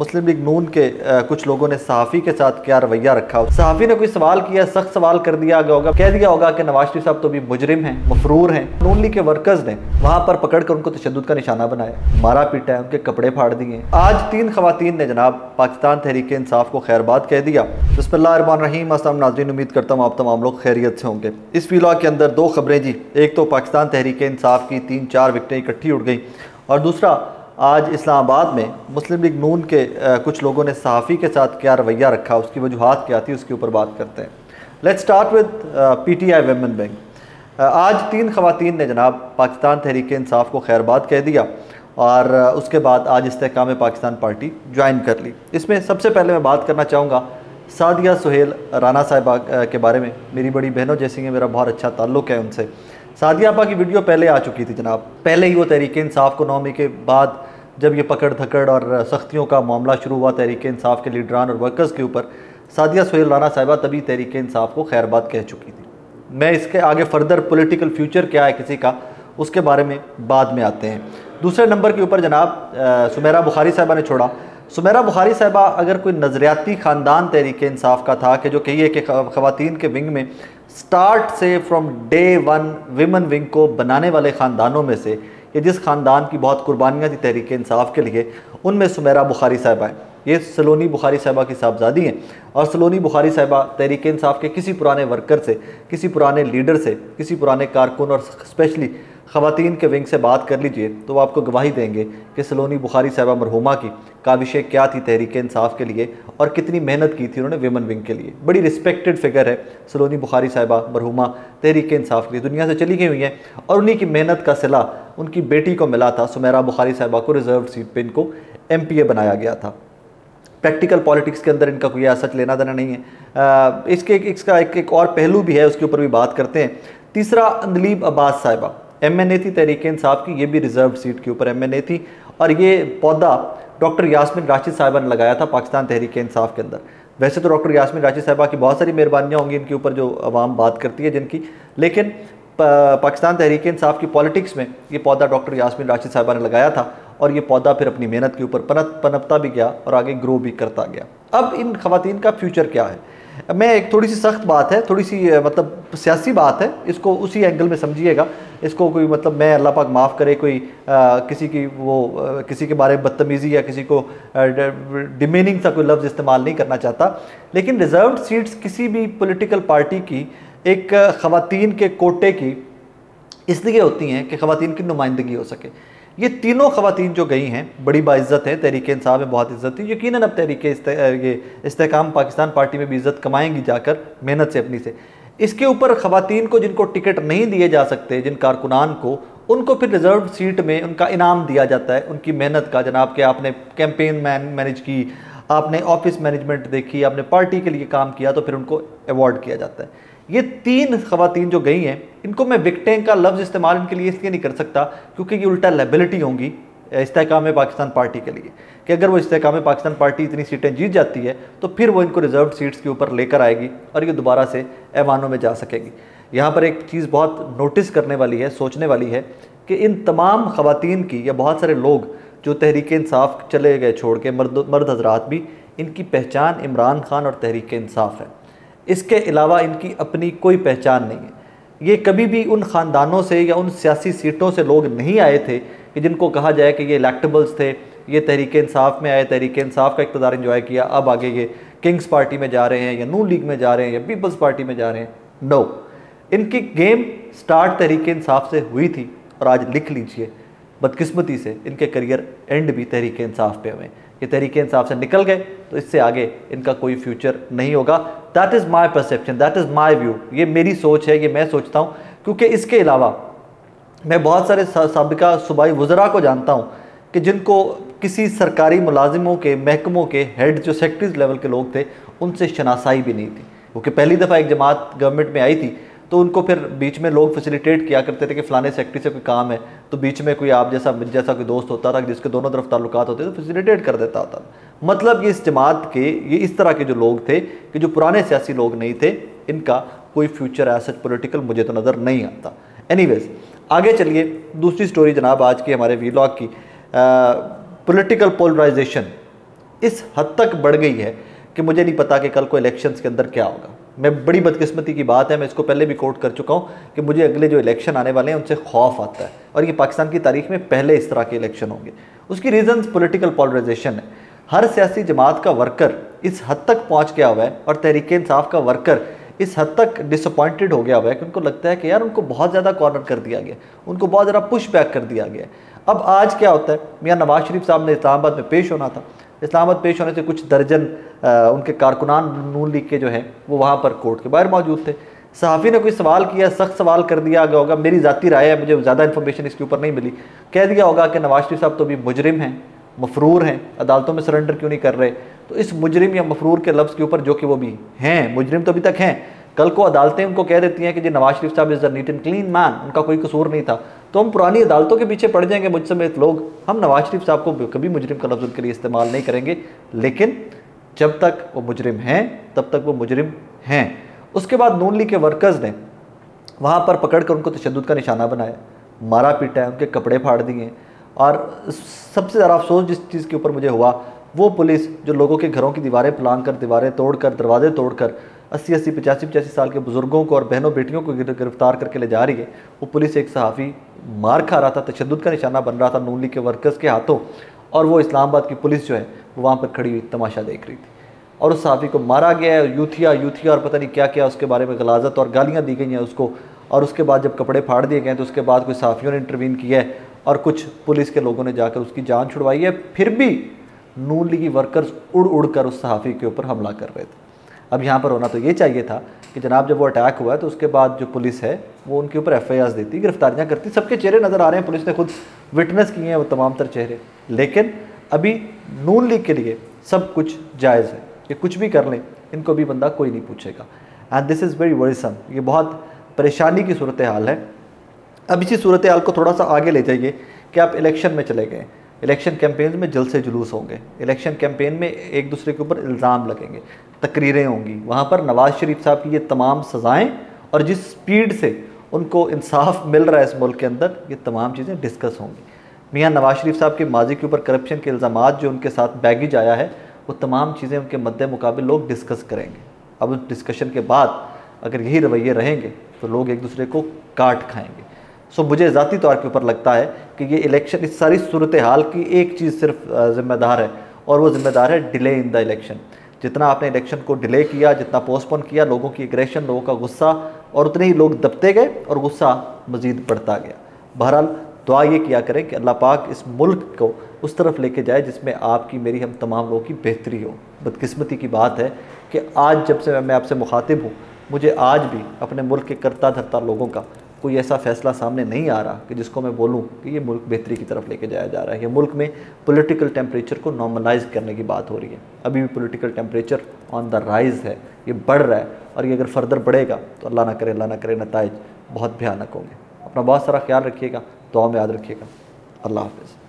मुस्लिम league नून के कुछ लोगों ने सहाफ़ी के साथ क्या रवैया रखा। सहाफ़ी ने कोई सवाल किया, सख्त सवाल कर दिया गया होगा, कह दिया होगा कि नवाज शरीफ साहब तो भी मुजरिम हैं, मफरूर हैं। नून लीग के वर्कर्स ने वहाँ पर पकड़ कर उनको तशद्दुद का निशाना बनाया, मारा पीटा है, उनके कपड़े फाड़ दिए। आज 3 खवातीन ने जनाब पाकिस्तान तहरीक इंसाफ को खैरबाद कह दिया। बिस्मिल्लाहिर्रहमानिर्रहीम। अस्सलाम नाज़रीन, उम्मीद करता हूँ आप तमाम लोग खैरियत से होंगे। इस वीडियो के अंदर 2 खबरें जी, एक तो पाकिस्तान तहरीक इंसाफ की 3-4 विकटें इकट्ठी उठ गई, और दूसरा आज इस्लामाबाद में मुस्लिम लीग नून के कुछ लोगों ने सहाफ़ी के साथ क्या रवैया रखा, उसकी वजूहात क्या थी, उसके ऊपर बात करते हैं। Let's start with PTI women wing. आज 3 खवातीन ने जनाब पाकिस्तान तहरीक इंसाफ को खैरबाद कह दिया, और उसके बाद आज इस्तेहकाम पाकिस्तान पार्टी ज्वाइन कर ली। इसमें सबसे पहले मैं बात करना चाहूँगा सादिया सुहेल राना साहिबा के बारे में। मेरी बड़ी बहनों जैसी हैं, मेरा बहुत अच्छा ताल्लुक़ है उनसे। सादिया आपा की वीडियो पहले आ चुकी थी जनाब, पहले ही वो तहरीक इंसाफ को 9 मई के बाद जब ये पकड़ धकड़ और सख्तियों का मामला शुरू हुआ तहरीक इंसाफ के लीडरान और वर्कर्स के ऊपर, सादिया सुहेल राना साहिबा तभी तहरीक इंसाफ को खैरबाद कह चुकी थी। मैं इसके आगे फर्दर पॉलिटिकल फ्यूचर क्या है किसी का, उसके बारे में बाद में आते हैं। दूसरे नंबर के ऊपर जनाब सुमेरा बुखारी साहिबा ने छोड़ा। सुमेरा बुखारी साहिबा अगर कोई नज़रियाती ख़ानदान तहरीक इंसाफ का था कि जो कहिए कि ख़वातीन के विंग में स्टार्ट से फ्रॉम डे 1 विमेन विंग को बनाने वाले ख़ानदानों में से, ये जिस ख़ानदान की बहुत कुर्बानियाँ थी तहरीक इंसाफ के लिए, उनमें सुमेरा बुखारी साहिबा हैं। ये सलोनी बुखारी साहिबा की साहबजादी हैं, और सलोनी बुखारी साहिबा तहरीक इंसाफ के किसी पुराने वर्कर से, किसी पुराने लीडर से, किसी पुराने कारकुन और स्पेशली ख़वातीन के विंग से बात कर लीजिए तो वो आपको गवाही देंगे कि सलोनी बुखारी साहिबा मरहुमा की काविशें क्या थी तहरीक इंसाफ के लिए, और कितनी मेहनत की थी उन्होंने विमेन विंग के लिए। बड़ी रिस्पेक्टेड फिगर है सलोनी बुखारी साहिबा मरहुमा तहरीक इंसाफ के लिए, दुनिया से चली गई हुई हैं, और उन्हीं की मेहनत का सिला उनकी बेटी को मिला था। सुमेरा बुखारी साहिबा को रिजर्व सीट पर इनको MPA बनाया गया था। प्रैक्टिकल पॉलिटिक्स के अंदर इनका कोई सच लेना देना नहीं है। इसका एक और पहलू भी है, उसके ऊपर भी बात करते हैं। तीसरा, अंदलीब अब्बास साहिबा MNA थी तहरीक इंसाफ की, ये भी रिजर्व सीट के ऊपर MNA थी, और ये पौधा डॉक्टर यास्मीन राशिद साहिबा ने लगाया था पाकिस्तान तहरीक इंसाफ के अंदर। वैसे तो डॉक्टर यास्मीन राशिद साहिबा की बहुत सारी मेहरबानियाँ होंगी इनके ऊपर जो अवाम बात करती है जिनकी, लेकिन पाकिस्तान तहरीक इंसाफ की पॉलिटिक्स में ये पौधा डॉक्टर यास्मीन राशिद साहिबा ने लगाया था, और ये पौधा फिर अपनी मेहनत के ऊपर पनपता भी गया और आगे ग्रो भी करता गया। अब इन खवातीन का फ्यूचर क्या है, मैं एक थोड़ी सी सख्त बात है, थोड़ी सी मतलब सियासी बात है, इसको उसी एंगल में समझिएगा। इसको कोई मतलब मैं अल्लाह पाक माफ़ करे कोई किसी के बारे में बदतमीज़ी या किसी को डिमेनिंग सा कोई लफ्ज़ इस्तेमाल नहीं करना चाहता, लेकिन रिजर्व्ड सीट्स किसी भी पॉलिटिकल पार्टी की एक ख़वातीन के कोटे की इसलिए होती हैं कि ख़वातीन की नुमाइंदगी हो सके। ये तीनों ख़वातीन जो गई हैं बड़ी बाइज़्ज़त हैं, तहरीक इंसाफ में बहुत इज़्ज़त थी, यकीनन अब तहरीक इस्तेहकाम पाकिस्तान पार्टी में भी इज़्ज़त कमाएंगी जाकर मेहनत से अपनी से। इसके ऊपर ख़वातीन को जिनको टिकट नहीं दिए जा सकते, जिन कारकुनान को, उनको फिर रिजर्व सीट में उनका इनाम दिया जाता है उनकी मेहनत का। जनाब के आपने कैंपेन मैनेज की, आपने ऑफिस मैनेजमेंट देखी, आपने पार्टी के लिए काम किया, तो फिर उनको अवार्ड किया जाता है। ये 3 खवातीन जो गई हैं, इनको मैं विक्टें का लफ्ज़ इस्तेमाल इनके लिए इसलिए नहीं कर सकता क्योंकि ये उल्टा लायबिलिटी होंगी इस्तेहकाम पाकिस्तान पार्टी के लिए, कि अगर वो इस्तेहकाम पाकिस्तान पार्टी इतनी सीटें जीत जाती है तो फिर वो इनको रिजर्व सीट्स के ऊपर लेकर आएगी और ये दोबारा से ऐवानों में जा सकेगी। यहाँ पर एक चीज़ बहुत नोटिस करने वाली है, सोचने वाली है कि इन तमाम खवातीन की, या बहुत सारे लोग जो तहरीक इंसाफ चले गए छोड़ के, मर्द हजरात भी, इनकी पहचान इमरान खान और तहरीक इंसाफ है। इसके अलावा इनकी अपनी कोई पहचान नहीं है। ये कभी भी उन ख़ानदानों से या उन सियासी सीटों से लोग नहीं आए थे कि जिनको कहा जाए कि ये इलेक्टेबल्स थे, ये तहरीक इंसाफ में आए, तहरीक इंसाफ का इक़्तिदार एंजॉय किया, अब आगे ये किंग्स पार्टी में जा रहे हैं या नून लीग में जा रहे हैं या पीपल्स पार्टी में जा रहे हैं। नो, इनकी गेम स्टार्ट तहरीक इंसाफ से हुई थी, और आज लिख लीजिए बदकिस्मती से इनके करियर एंड भी तहरीक इंसाफ पे हुए। ये तहरीक इंसाफ से निकल गए तो इससे आगे इनका कोई फ्यूचर नहीं होगा। That is my perception, that is my view. ये मेरी सोच है, ये मैं सोचता हूँ, क्योंकि इसके अलावा मैं बहुत सारे साबिका सूबाई वज़रा को जानता हूँ कि जिनको किसी सरकारी मुलाजिमों के महकमों के हेड जो सेक्रेटरीज लेवल के लोग थे उनसे शनासाई भी नहीं थी, क्योंकि पहली दफ़ा एक जमात गवर्नमेंट में आई थी तो उनको फिर बीच में लोग फैसिलिटेट किया करते थे कि फ़लाने सेक्रेटरी से कोई काम है, तो बीच में कोई आप जैसा मुझ जैसा कोई दोस्त होता था जिसके दोनों तरफ ताल्लुकात होते थे, तो फैसिलिटेट कर देता होता। मतलब ये इस जमात के, ये इस तरह के जो लोग थे कि जो पुराने सियासी लोग नहीं थे, इनका कोई फ्यूचर एज पॉलिटिकल मुझे तो नज़र नहीं आता। एनीवेज, आगे चलिए। दूसरी स्टोरी जनाब आज की हमारे वीलॉग की, पॉलिटिकल पोलराइजेशन इस हद तक बढ़ गई है कि मुझे नहीं पता कि कल को इलेक्शंस के अंदर क्या होगा। मैं बड़ी बदकिस्मती की बात है, मैं इसको पहले भी कोट कर चुका हूँ कि मुझे अगले जो इलेक्शन आने वाले हैं उनसे खौफ आता है, और ये पाकिस्तान की तारीख में पहले इस तरह के इलेक्शन होंगे। उसकी रीजंस पॉलिटिकल पोलराइजेशन है। हर सियासी जमात का वर्कर इस हद तक पहुँच गया हुआ है, और तहरीक इंसाफ का वर्कर इस हद तक डिसअपॉइंटेड हो गया हुआ है कि उनको लगता है कि यार उनको बहुत ज़्यादा कॉर्नर कर दिया गया, उनको बहुत ज़्यादा पुश बैक कर दिया गया। अब आज क्या होता है, मियां नवाज शरीफ साहब ने इस्लामाबाद में पेश होना था। इस्लामाबाद पेश होने से कुछ दर्जन उनके कारकुनान नून लीग के जो हैं वो वहाँ पर कोर्ट के बाहर मौजूद थे। सहाफ़ी ने कोई सवाल किया, सख्त सवाल कर दिया गया होगा, मेरी ज़ाती राय है, मुझे ज़्यादा इन्फॉर्मेशन इसके ऊपर नहीं मिली, कह दिया होगा कि नवाज शरीफ साहब तो भी मुजरिम हैं, मफरूर हैं, अदालतों में सरेंडर क्यों नहीं कर रहे। तो इस मुजरिम या मफरूर के लफ्ज़ के ऊपर, जो कि वो भी हैं, मुजरिम तो अभी तक हैं, कल को अदालतें उनको कह देती हैं कि जी नवाज शरीफ साहब is a neat and clean man, उनका कोई कसूर नहीं था, तो हम पुरानी अदालतों के पीछे पड़ जाएंगे मुझ समेत लोग। हम नवाज शरीफ साहब को कभी मुजरिम का लफ्ज़ उनके लिए इस्तेमाल नहीं करेंगे, लेकिन जब तक वो मुजरिम हैं तब तक वो मुजरिम हैं। उसके बाद नून लीग के वर्कर्स ने वहाँ पर पकड़ कर उनको तशद्दुद का निशाना बनाया, मारा पीटा है, उनके कपड़े फाड़ दिए। और सबसे ज़्यादा अफसोस जिस चीज़ के ऊपर मुझे हुआ, वो पुलिस जो लोगों के घरों की दीवारें फलांग कर, दीवारें तोड़कर, दरवाजे तोड़कर 80-80, 85-85 साल के बुज़ुर्गों को और बहनों बेटियों को गिरफ्तार करके ले जा रही है। वो पुलिस एक सहाफ़ी मार खा रहा था, तशद्दुद का निशाना बन रहा था नून लीग के वर्कर्स के हाथों, और वो इस्लामाबाद की पुलिस जो है वो वहाँ पर खड़ी हुई तमाशा देख रही थी, और उस सहाफ़ी को मारा गया है। यूथिया और पता नहीं क्या क्या उसके बारे में गलाजत और गालियाँ दी गई हैं उसको। और उसके बाद जब कपड़े फाड़ दिए गए तो उसके बाद कुछ सहाफ़ियों ने इंटरवीन किया है और कुछ पुलिस के लोगों ने जाकर उसकी जान छुड़वाई है। फिर भी नून लीगी वर्कर्स उड़ उड़ कर उस सहाफ़ी के ऊपर हमला कर रहे थे। अब यहाँ पर होना तो ये चाहिए था कि जनाब जब वो अटैक हुआ है तो उसके बाद जो पुलिस है वो उनके ऊपर FIRs देती, गिरफ्तारियाँ करती, सबके चेहरे नज़र आ रहे हैं, पुलिस ने खुद विटनेस किए हैं वो तमाम तर चेहरे। लेकिन अभी नून लीग के लिए सब कुछ जायज़ है, ये कुछ भी कर लें, इनको भी बंदा कोई नहीं पूछेगा। And this is very worrisome, ये बहुत परेशानी की सूरत हाल है। अब इसी सूरत हाल को थोड़ा सा आगे ले जाइए कि आप इलेक्शन में चले गए, इलेक्शन कैंपेन में जलसे जुलूस होंगे, इलेक्शन कैंपेन में एक दूसरे के ऊपर इल्ज़ाम लगेंगे, तकरीरें होंगी, वहाँ पर नवाज़ शरीफ साहब की ये तमाम सज़ाएँ और जिस स्पीड से उनको इंसाफ मिल रहा है इस मुल्क के अंदर, ये तमाम चीज़ें डिस्कस होंगी। मियाँ नवाज़ शरीफ साहब के माजी के ऊपर करप्शन के इल्ज़ामात जो उनके साथ बैगेज आया है, वो तमाम चीज़ें उनके मद्दे मुकाबिल लोग डिस्कस करेंगे। अब उस डिस्कशन के बाद अगर यही रवैये रहेंगे तो लोग एक दूसरे को काट खाएंगे। सो मुझे ज़ाती तौर के ऊपर लगता है कि ये इलेक्शन, इस सारी सूरत हाल की एक चीज़ सिर्फ ज़िम्मेदार है, और वो ज़िम्मेदार है डिले इन द इलेक्शन। जितना आपने इलेक्शन को डिले किया, जितना पोस्टपोन किया, लोगों की एग्रेशन, लोगों का गुस्सा, और उतने ही लोग दबते गए और गुस्सा मज़ीद बढ़ता गया। बहरहाल दुआ ये किया करें कि अल्लाह पाक इस मुल्क को उस तरफ लेके जाए जिसमें आपकी, मेरी, हम तमाम लोगों की बेहतरी हो। बदकिस्मती की बात है कि आज जब से मैं आपसे मुखातिब हूँ, मुझे आज भी अपने मुल्क के करता धरता लोगों का कोई ऐसा फ़ैसला सामने नहीं आ रहा कि जिसको मैं बोलूँ कि ये मुल्क बेहतरी की तरफ लेके जाया जा रहा है। ये मुल्क में पॉलिटिकल टेम्परेचर को नॉर्मलाइज करने की बात हो रही है। अभी भी political temperature on the rise है, ये बढ़ रहा है, और ये अगर फर्दर बढ़ेगा तो अल्लाह ना करे नताइज बहुत भयानक होंगे। अपना बहुत सारा ख्याल रखिएगा, दुआ में याद रखिएगा। अल्लाह हाफ़िज़।